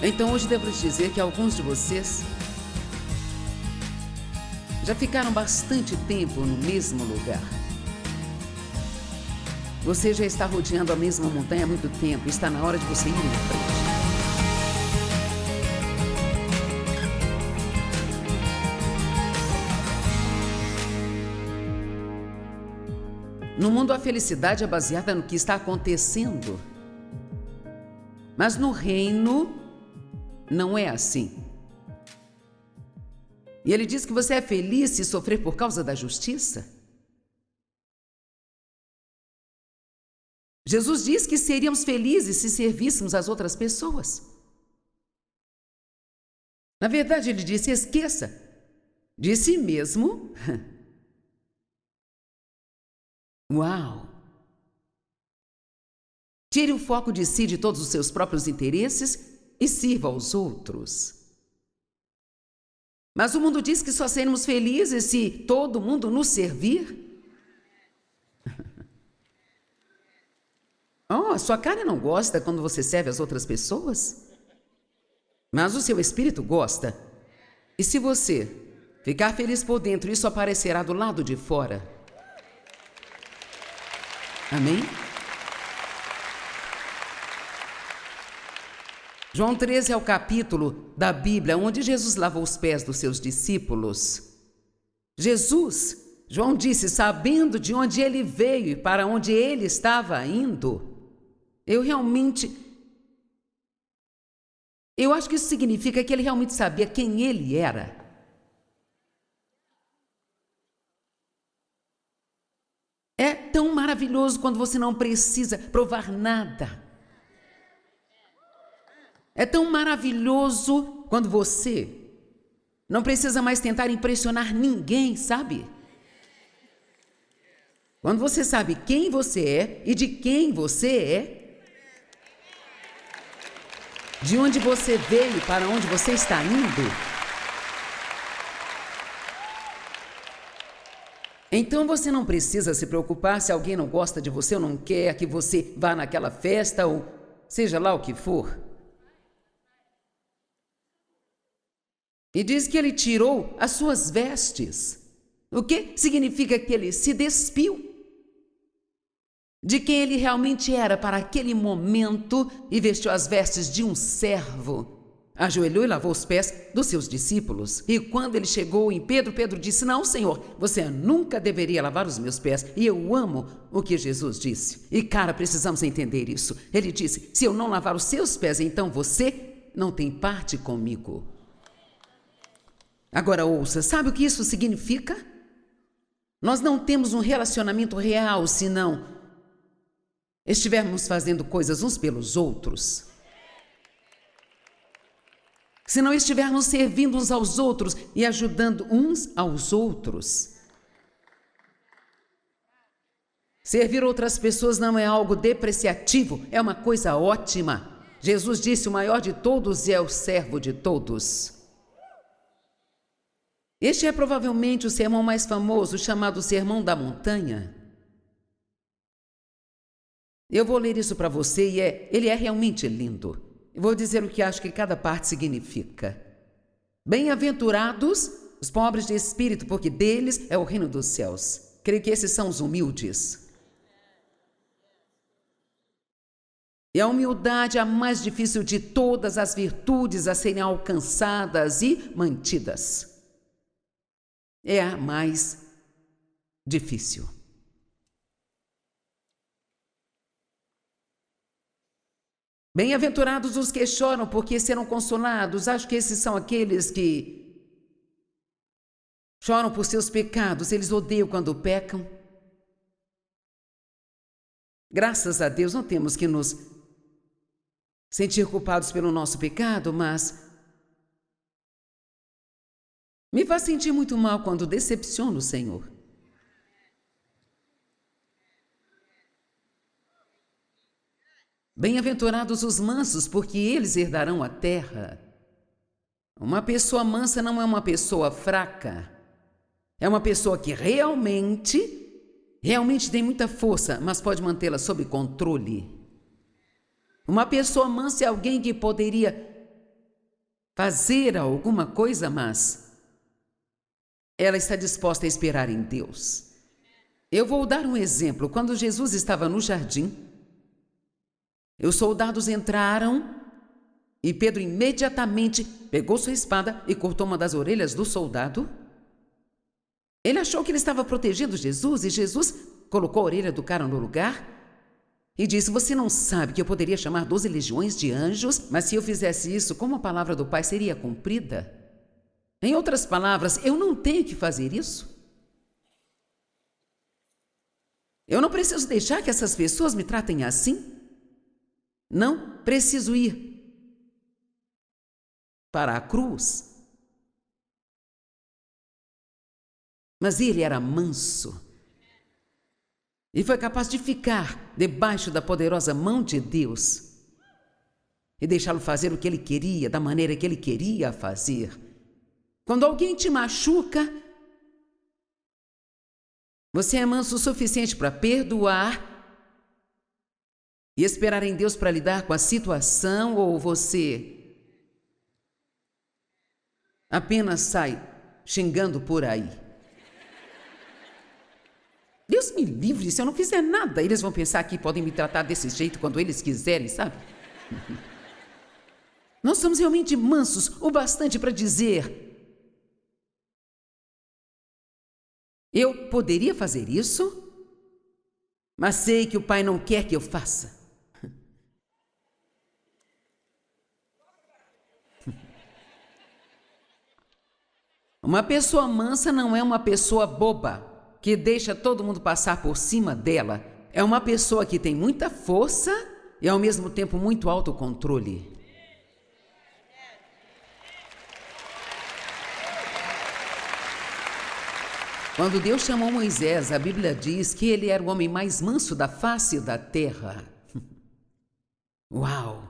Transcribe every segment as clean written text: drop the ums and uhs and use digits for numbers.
Então hoje devo lhes dizer que alguns de vocês já ficaram bastante tempo no mesmo lugar. Você já está rodeando a mesma montanha há muito tempo. Está na hora de você ir em frente. No mundo, a felicidade é baseada no que está acontecendo. Mas no reino, não é assim. E ele diz que você é feliz se sofrer por causa da justiça. Jesus diz que seríamos felizes se servíssemos as outras pessoas. Na verdade, ele disse: esqueça de si mesmo. Uau! Tire o foco de si, de todos os seus próprios interesses e sirva aos outros. Mas o mundo diz que só seremos felizes se todo mundo nos servir. Oh, sua carne não gosta quando você serve as outras pessoas? Mas o seu espírito gosta. E se você ficar feliz por dentro, isso aparecerá do lado de fora. Amém? João 13 é o capítulo da Bíblia onde Jesus lavou os pés dos seus discípulos. João disse, sabendo de onde ele veio e para onde ele estava indo. Eu acho que isso significa que ele realmente sabia quem ele era. É tão maravilhoso quando você não precisa provar nada. É tão maravilhoso quando você não precisa mais tentar impressionar ninguém, sabe? Quando você sabe quem você é e de quem você é, de onde você veio e para onde você está indo, então você não precisa se preocupar se alguém não gosta de você ou não quer que você vá naquela festa ou seja lá o que for. E diz que ele tirou as suas vestes, o que significa que ele se despiu de quem ele realmente era para aquele momento e vestiu as vestes de um servo. Ajoelhou e lavou os pés dos seus discípulos. E quando ele chegou em Pedro, Pedro disse, não, Senhor, você nunca deveria lavar os meus pés. E eu amo o que Jesus disse. E, cara, precisamos entender isso. Ele disse, se eu não lavar os seus pés, então você não tem parte comigo. Agora ouça, sabe o que isso significa? Nós não temos um relacionamento real se não estivermos fazendo coisas uns pelos outros. Se não estivermos servindo uns aos outros e ajudando uns aos outros. Servir outras pessoas não é algo depreciativo, é uma coisa ótima. Jesus disse, o maior de todos é o servo de todos. Este é provavelmente o sermão mais famoso, chamado Sermão da Montanha. Eu vou ler isso para você e ele é realmente lindo. Eu vou dizer o que acho que cada parte significa. Bem-aventurados os pobres de espírito, porque deles é o reino dos céus. Creio que esses são os humildes. E a humildade é a mais difícil de todas as virtudes a serem alcançadas e mantidas. É a mais difícil. Bem-aventurados os que choram, porque serão consolados. Acho que esses são aqueles que choram por seus pecados. Eles odeiam quando pecam. Graças a Deus, não temos que nos sentir culpados pelo nosso pecado, mas me faz sentir muito mal quando decepciono o Senhor. Bem-aventurados os mansos, porque eles herdarão a terra. Uma pessoa mansa não é uma pessoa fraca. É uma pessoa que realmente tem muita força, mas pode mantê-la sob controle. Uma pessoa mansa é alguém que poderia fazer alguma coisa, mas ela está disposta a esperar em Deus. Eu vou dar um exemplo. Quando Jesus estava no jardim, os soldados entraram e Pedro imediatamente pegou sua espada e cortou uma das orelhas do soldado. Ele achou que ele estava protegendo Jesus e Jesus colocou a orelha do cara no lugar e disse: você não sabe que eu poderia chamar 12 legiões de anjos, mas se eu fizesse isso, como a palavra do Pai seria cumprida? Em outras palavras, eu não tenho que fazer isso. Eu não preciso deixar que essas pessoas me tratem assim. Não preciso ir para a cruz. Mas ele era manso e foi capaz de ficar debaixo da poderosa mão de Deus e deixá-lo fazer o que ele queria, da maneira que ele queria fazer. Quando alguém te machuca, você é manso o suficiente para perdoar e esperar em Deus para lidar com a situação, ou você apenas sai xingando por aí? Deus me livre, se eu não fizer nada, eles vão pensar que podem me tratar desse jeito quando eles quiserem, sabe? Nós somos realmente mansos o bastante para dizer: eu poderia fazer isso, mas sei que o Pai não quer que eu faça. Uma pessoa mansa não é uma pessoa boba, que deixa todo mundo passar por cima dela. É uma pessoa que tem muita força e, ao mesmo tempo, muito autocontrole. Quando Deus chamou Moisés, a Bíblia diz que ele era o homem mais manso da face da terra. Uau!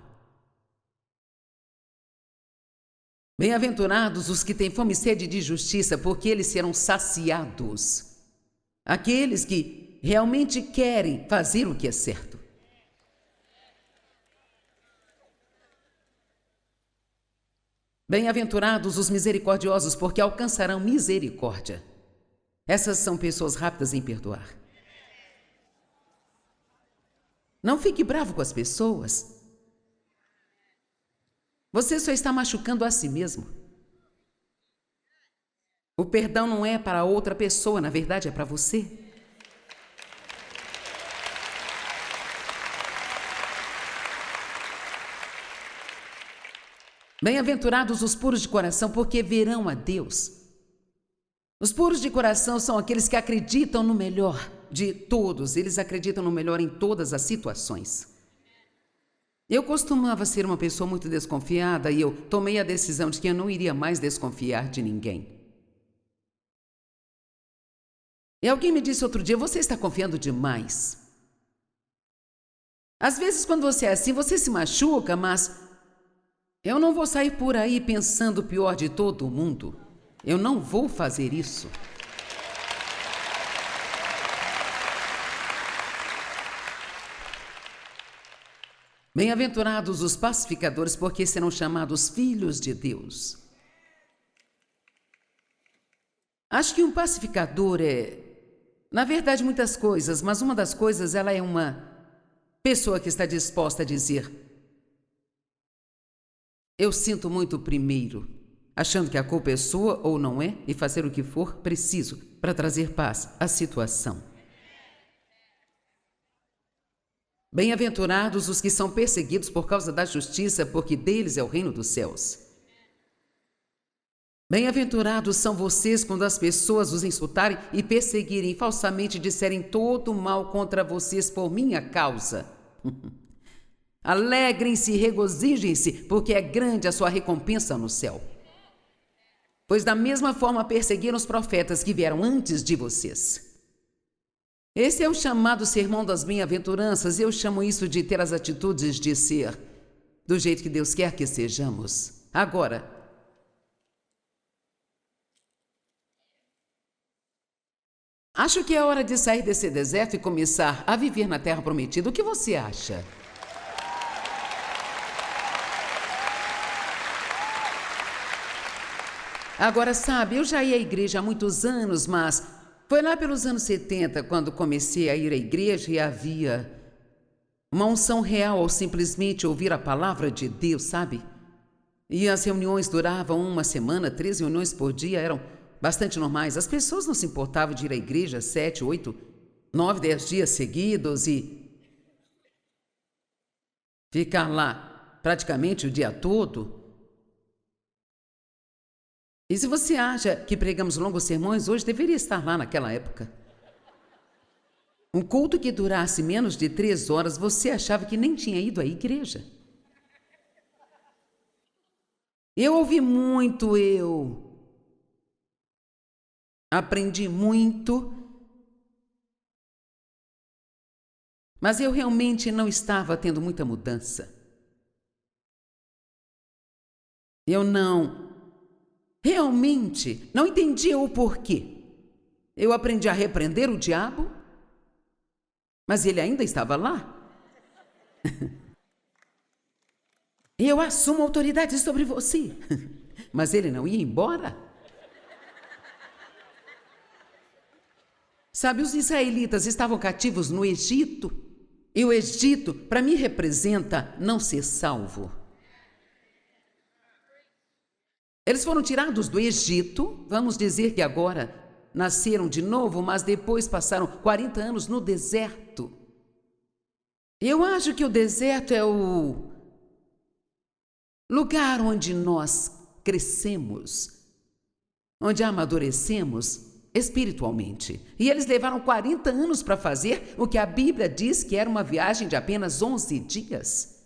Bem-aventurados os que têm fome e sede de justiça, porque eles serão saciados. Aqueles que realmente querem fazer o que é certo. Bem-aventurados os misericordiosos, porque alcançarão misericórdia. Essas são pessoas rápidas em perdoar. Não fique bravo com as pessoas. Você só está machucando a si mesmo. O perdão não é para outra pessoa, na verdade é para você. Bem-aventurados os puros de coração, porque verão a Deus. Os puros de coração são aqueles que acreditam no melhor de todos. Eles acreditam no melhor em todas as situações. Eu costumava ser uma pessoa muito desconfiada e eu tomei a decisão de que eu não iria mais desconfiar de ninguém. E alguém me disse outro dia: você está confiando demais. Às vezes, quando você é assim, você se machuca, mas eu não vou sair por aí pensando o pior de todo mundo. Eu não vou fazer isso. Bem-aventurados os pacificadores, porque serão chamados filhos de Deus. Acho que um pacificador na verdade, muitas coisas, mas uma das coisas, ela é uma pessoa que está disposta a dizer: eu sinto muito primeiro, achando que a culpa é sua ou não é, e fazer o que for preciso para trazer paz à situação. Bem-aventurados os que são perseguidos por causa da justiça, porque deles é o reino dos céus. Bem-aventurados são vocês quando as pessoas os insultarem e perseguirem, falsamente disserem todo mal contra vocês por minha causa. Alegrem-se e regozijem-se, porque é grande a sua recompensa no céu. Pois da mesma forma perseguiram os profetas que vieram antes de vocês. Esse é o chamado sermão das bem-aventuranças. Eu chamo isso de ter as atitudes de ser do jeito que Deus quer que sejamos. Agora, acho que é hora de sair desse deserto e começar a viver na terra prometida. O que você acha? Agora, sabe, eu já ia à igreja há muitos anos, mas foi lá pelos anos 70 quando comecei a ir à igreja e havia uma unção real ao simplesmente ouvir a palavra de Deus, sabe? E as reuniões duravam uma semana, 3 reuniões por dia, eram bastante normais. As pessoas não se importavam de ir à igreja 7, 8, 9, 10 dias seguidos e ficar lá praticamente o dia todo. E se você acha que pregamos longos sermões, hoje deveria estar lá naquela época. Um culto que durasse menos de 3 horas, você achava que nem tinha ido à igreja. Eu ouvi muito, eu aprendi muito, mas eu realmente não estava tendo muita mudança. Eu realmente não entendia o porquê. Eu aprendi a repreender o diabo, mas ele ainda estava lá. Eu assumo autoridade sobre você, mas ele não ia embora. Sabe, os israelitas estavam cativos no Egito, e o Egito, para mim, representa não ser salvo. Eles foram tirados do Egito, vamos dizer que agora nasceram de novo, mas depois passaram 40 anos no deserto. Eu acho que o deserto é o lugar onde nós crescemos, onde amadurecemos espiritualmente. E eles levaram 40 anos para fazer o que a Bíblia diz que era uma viagem de apenas 11 dias.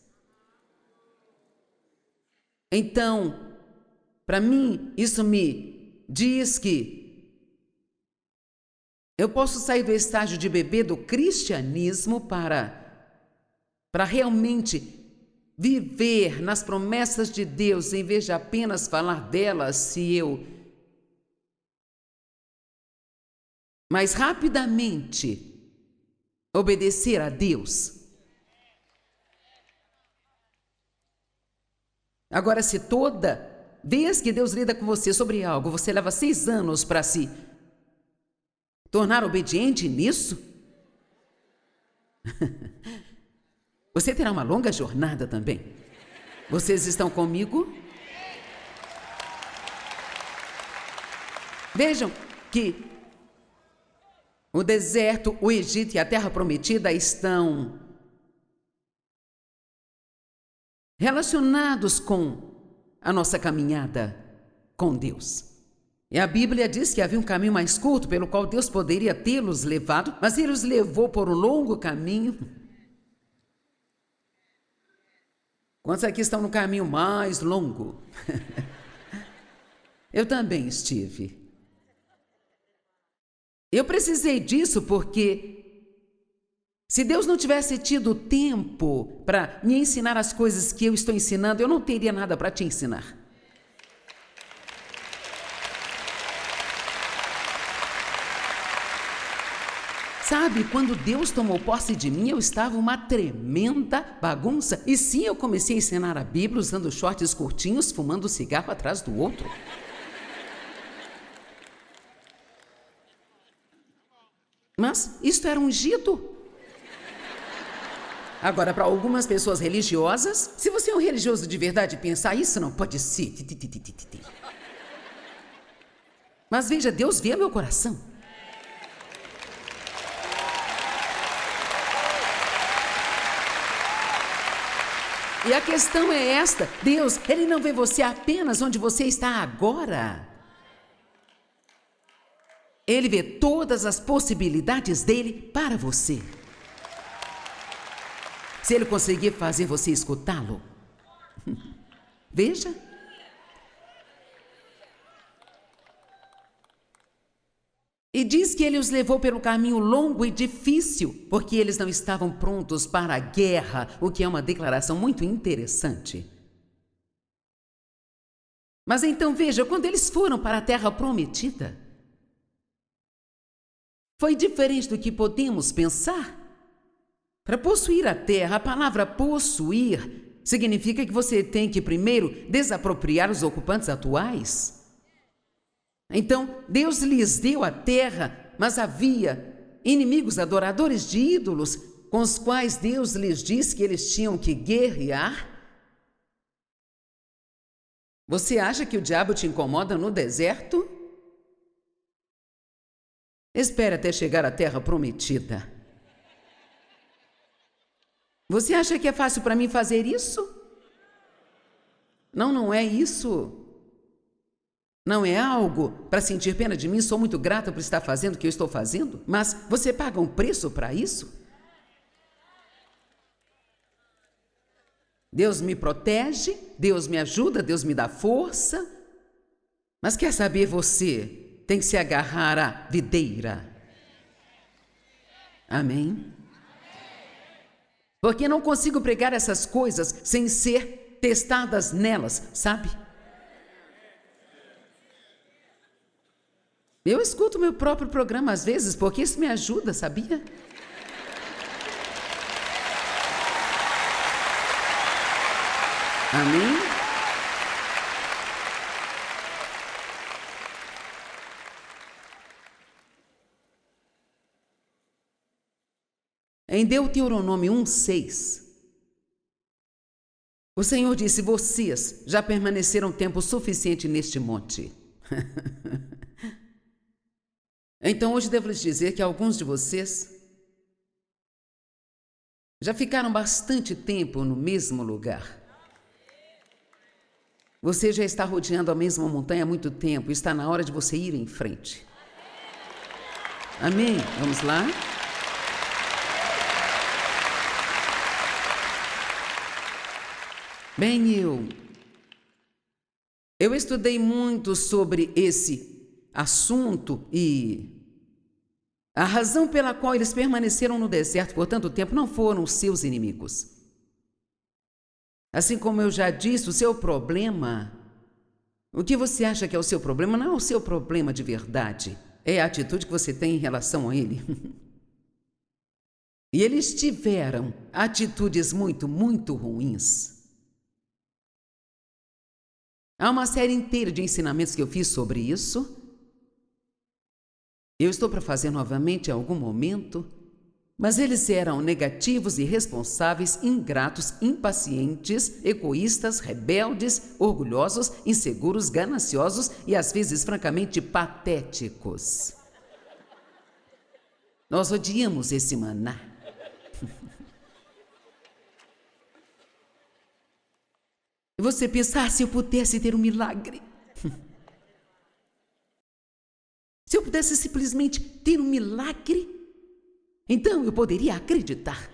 Então, para mim, isso me diz que eu posso sair do estágio de bebê do cristianismo para realmente viver nas promessas de Deus, em vez de apenas falar delas, se eu mais rapidamente obedecer a Deus. Agora, se toda vez que Deus lida com você sobre algo, você leva 6 anos para se tornar obediente nisso, você terá uma longa jornada também. Vocês estão comigo? Vejam que o deserto, o Egito e a Terra Prometida estão relacionados com a nossa caminhada com Deus. E a Bíblia diz que havia um caminho mais curto pelo qual Deus poderia tê-los levado, mas Ele os levou por um longo caminho. Quantos aqui estão no caminho mais longo? Eu também estive. Eu precisei disso porque se Deus não tivesse tido tempo para me ensinar as coisas que eu estou ensinando, eu não teria nada para te ensinar. Sabe, quando Deus tomou posse de mim, eu estava uma tremenda bagunça. E sim, eu comecei a ensinar a Bíblia usando shorts curtinhos, fumando cigarro atrás do outro. Mas isto era ungido. Agora, para algumas pessoas religiosas, se você é um religioso de verdade, pensar isso não pode ser. Mas veja, Deus vê meu coração. E a questão é esta: Deus, Ele não vê você apenas onde você está agora. Ele vê todas as possibilidades dele para você. Se Ele conseguir fazer você escutá-lo, veja. E diz que Ele os levou pelo caminho longo e difícil, porque eles não estavam prontos para a guerra, o que é uma declaração muito interessante. Mas então veja, quando eles foram para a Terra Prometida, foi diferente do que podemos pensar. Para possuir a terra, a palavra possuir significa que você tem que primeiro desapropriar os ocupantes atuais. Então, Deus lhes deu a terra, mas havia inimigos adoradores de ídolos, com os quais Deus lhes disse que eles tinham que guerrear. Você acha que o diabo te incomoda no deserto? Espere até chegar à terra prometida. Você acha que é fácil para mim fazer isso? Não, não é isso. Não é algo para sentir pena de mim. Sou muito grata por estar fazendo o que eu estou fazendo, mas você paga um preço para isso? Deus me protege, Deus me ajuda, Deus me dá força. Mas quer saber, você tem que se agarrar à videira. Amém? Porque não consigo pregar essas coisas sem ser testadas nelas, sabe? Eu escuto meu próprio programa às vezes, porque isso me ajuda, sabia? Amém? Em Deuteronômio 1:6, o Senhor disse: vocês já permaneceram tempo suficiente neste monte. Então hoje devo lhes dizer que alguns de vocês já ficaram bastante tempo no mesmo lugar. Você já está rodeando a mesma montanha há muito tempo. Está na hora de você ir em frente. Amém? Vamos lá? Bem, eu estudei muito sobre esse assunto e a razão pela qual eles permaneceram no deserto por tanto tempo não foram os seus inimigos. Assim como eu já disse, o seu problema, o que você acha que é o seu problema, não é o seu problema de verdade. É a atitude que você tem em relação a ele. E eles tiveram atitudes muito, muito ruins. Há uma série inteira de ensinamentos que eu fiz sobre isso. Eu estou para fazer novamente em algum momento, mas eles eram negativos, irresponsáveis, ingratos, impacientes, egoístas, rebeldes, orgulhosos, inseguros, gananciosos e às vezes francamente patéticos. Nós odiamos esse maná. E você pensa, se eu pudesse ter um milagre. Se eu pudesse simplesmente ter um milagre, então eu poderia acreditar.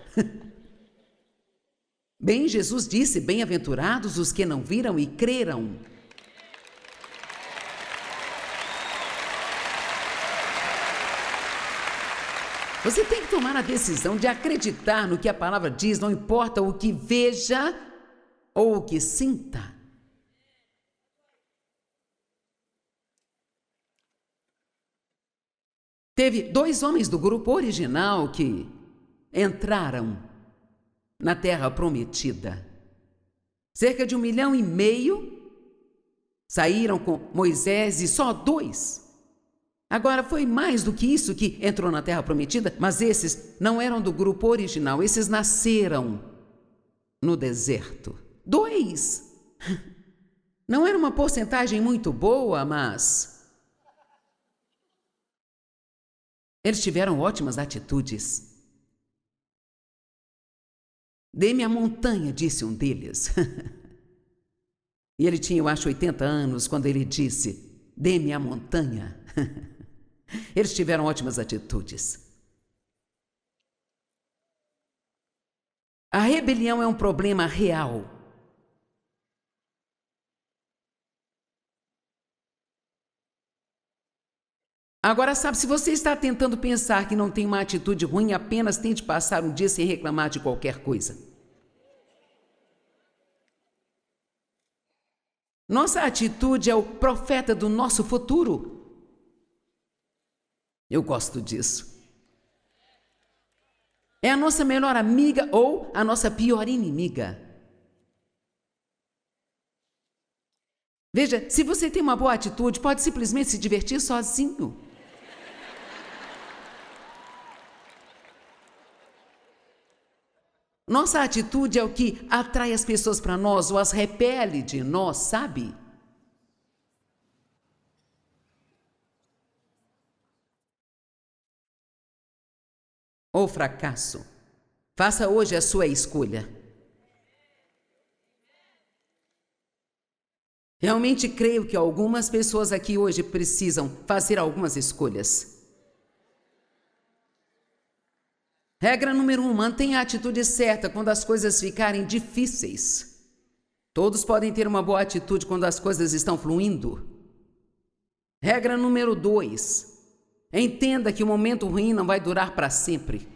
Bem, Jesus disse, bem-aventurados os que não viram e creram. Você tem que tomar a decisão de acreditar no que a palavra diz, não importa o que veja ou o que sinta. Teve 2 homens do grupo original que entraram na Terra Prometida. Cerca de 1,5 milhão saíram com Moisés e só 2. Agora, foi mais do que isso que entrou na Terra Prometida, mas esses não eram do grupo original, esses nasceram no deserto. 2! Não era uma porcentagem muito boa, mas eles tiveram ótimas atitudes. Dê-me a montanha, disse um deles. E ele tinha, eu acho, 80 anos quando ele disse, dê-me a montanha. Eles tiveram ótimas atitudes. A rebelião é um problema real. Agora, sabe, se você está tentando pensar que não tem uma atitude ruim, apenas tente passar um dia sem reclamar de qualquer coisa. Nossa atitude é o profeta do nosso futuro. Eu gosto disso. É a nossa melhor amiga ou a nossa pior inimiga. Veja, se você tem uma boa atitude, pode simplesmente se divertir sozinho. Nossa atitude é o que atrai as pessoas para nós ou as repele de nós, sabe? Ou fracasso. Faça hoje a sua escolha. Realmente creio que algumas pessoas aqui hoje precisam fazer algumas escolhas. Regra número 1, mantenha a atitude certa quando as coisas ficarem difíceis. Todos podem ter uma boa atitude quando as coisas estão fluindo. Regra número 2, entenda que o momento ruim não vai durar para sempre.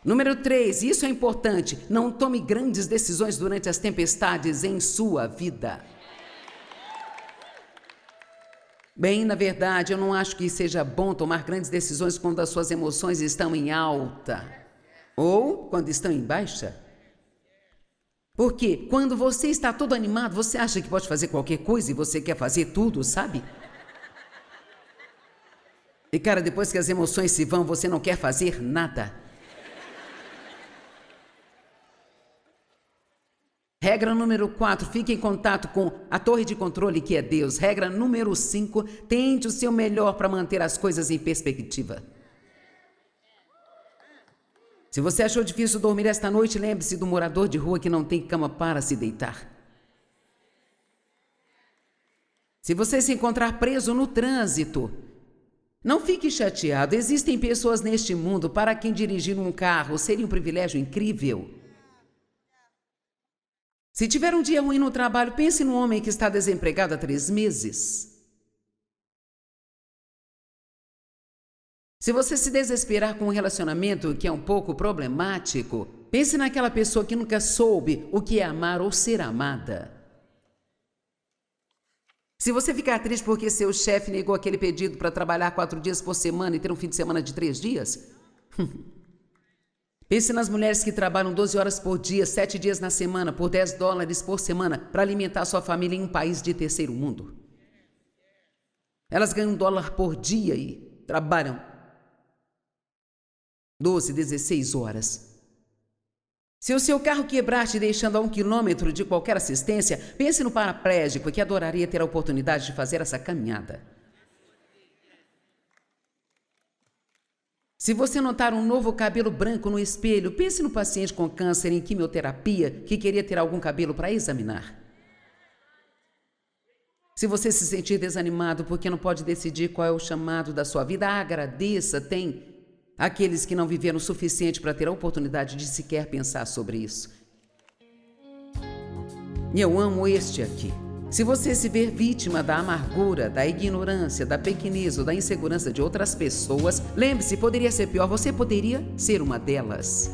Número 3, isso é importante, não tome grandes decisões durante as tempestades em sua vida. Bem, na verdade, eu não acho que seja bom tomar grandes decisões quando as suas emoções estão em alta ou quando estão em baixa. Porque quando você está todo animado, você acha que pode fazer qualquer coisa e você quer fazer tudo, sabe? E cara, depois que as emoções se vão, você não quer fazer nada. Regra número 4, fique em contato com a torre de controle que é Deus. Regra número 5, tente o seu melhor para manter as coisas em perspectiva. Se você achou difícil dormir esta noite, lembre-se do morador de rua que não tem cama para se deitar. Se você se encontrar preso no trânsito, não fique chateado. Existem pessoas neste mundo para quem dirigir um carro seria um privilégio incrível. Se tiver um dia ruim no trabalho, pense no homem que está desempregado há 3 meses. Se você se desesperar com um relacionamento que é um pouco problemático, pense naquela pessoa que nunca soube o que é amar ou ser amada. Se você ficar triste porque seu chefe negou aquele pedido para trabalhar 4 dias por semana e ter um fim de semana de 3 dias, pense nas mulheres que trabalham 12 horas por dia, 7 dias na semana, por $10 por semana, para alimentar sua família em um país de terceiro mundo. Elas ganham $1 por dia e trabalham 12, 16 horas. Se o seu carro quebrar te deixando a 1 quilômetro de qualquer assistência, pense no paraplégico que adoraria ter a oportunidade de fazer essa caminhada. Se você notar um novo cabelo branco no espelho, pense no paciente com câncer em quimioterapia que queria ter algum cabelo para examinar. Se você se sentir desanimado porque não pode decidir qual é o chamado da sua vida, agradeça, tem aqueles que não viveram o suficiente para ter a oportunidade de sequer pensar sobre isso. E eu amo este aqui. Se você se ver vítima da amargura, da ignorância, da pequenez ou da insegurança de outras pessoas, lembre-se, poderia ser pior, você poderia ser uma delas.